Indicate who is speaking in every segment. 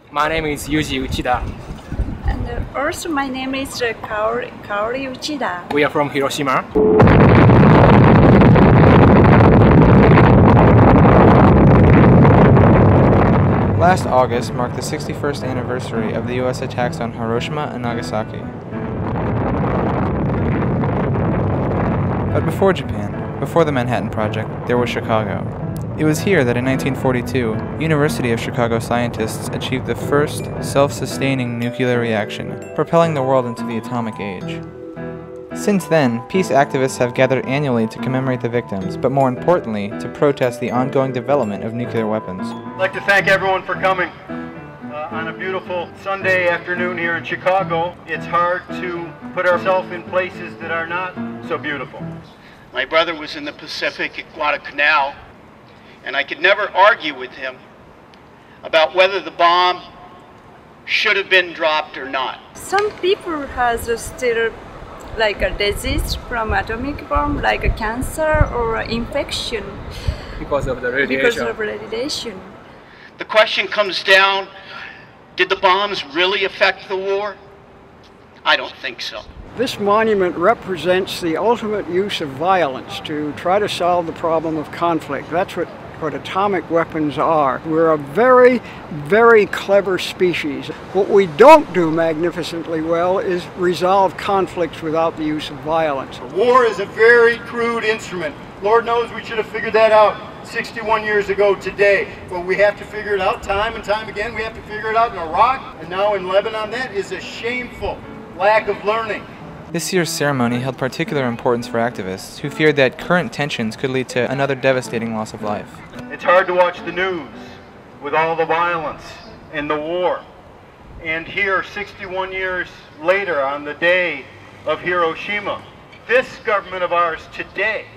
Speaker 1: My name is Yuji Uchida.
Speaker 2: And also my name is Kaori Uchida.
Speaker 1: We are from Hiroshima.
Speaker 3: Last August marked the 61st anniversary of the U.S. attacks on Hiroshima and Nagasaki. But before Japan, before the Manhattan Project, there was Chicago. It was here that in 1942, University of Chicago scientists achieved the first self-sustaining nuclear reaction, propelling the world into the atomic age. Since then, peace activists have gathered annually to commemorate the victims, but more importantly, to protest the ongoing development of nuclear weapons.
Speaker 4: I'd like to thank everyone for coming on a beautiful Sunday afternoon here in Chicago. It's hard to put ourselves in places that are not so beautiful.
Speaker 5: My brother was in the Pacific at Guadalcanal, and I could never argue with him about whether the bomb should have been dropped or not.
Speaker 2: Some people has still like a disease from atomic bomb, like a cancer or infection.
Speaker 1: Because of the radiation.
Speaker 2: Because of radiation.
Speaker 5: The question comes down, did the bombs really affect the war? I don't think so.
Speaker 6: This monument represents the ultimate use of violence to try to solve the problem of conflict. That's what atomic weapons are. We're a very, very clever species. What we don't do magnificently well is resolve conflicts without the use of violence.
Speaker 4: War is a very crude instrument. Lord knows we should have figured that out 61 years ago today. But we have to figure it out time and time again. We have to figure it out in Iraq and now in Lebanon. That is a shameful lack of learning.
Speaker 3: This year's ceremony held particular importance for activists who feared that current tensions could lead to another devastating loss of life.
Speaker 4: It's hard to watch the news with all the violence and the war. And here, 61 years later, on the day of Hiroshima, this government of ours today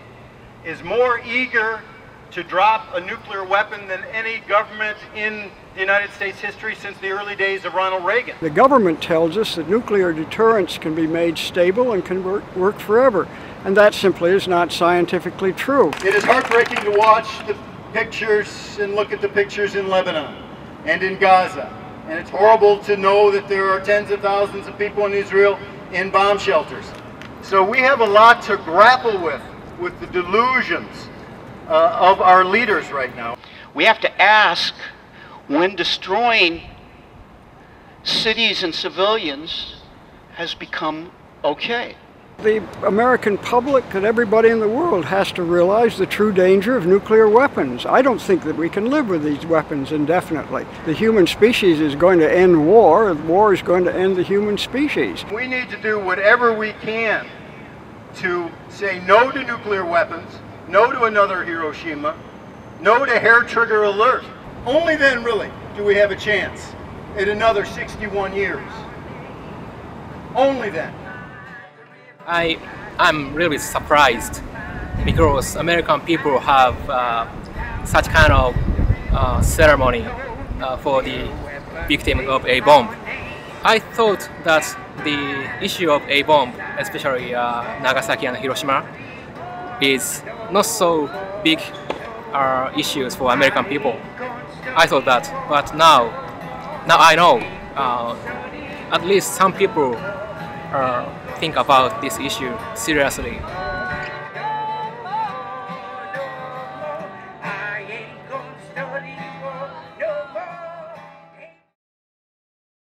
Speaker 4: is more eager to drop a nuclear weapon than any government in the United States history since the early days of Ronald Reagan.
Speaker 6: The government tells us that nuclear deterrence can be made stable and can work forever, and that simply is not scientifically true.
Speaker 4: It is heartbreaking to watch the pictures and look at the pictures in Lebanon and in Gaza, and it's horrible to know that there are tens of thousands of people in Israel in bomb shelters. So we have a lot to grapple with the delusions of our leaders right now.
Speaker 5: We have to ask when destroying cities and civilians has become okay.
Speaker 6: The American public and everybody in the world has to realize the true danger of nuclear weapons. I don't think that we can live with these weapons indefinitely. The human species is going to end war, and war is going to end the human species.
Speaker 4: We need to do whatever we can to say no to nuclear weapons, no to another Hiroshima, no to hair trigger alert. Only then, really, do we have a chance at another 61 years. Only then.
Speaker 1: I'm really surprised because American people have such kind of ceremony for the victim of a bomb. I thought that the issue of a bomb, especially Nagasaki and Hiroshima, is not so big issues for American people. I thought that, but now I know at least some people think about this issue seriously.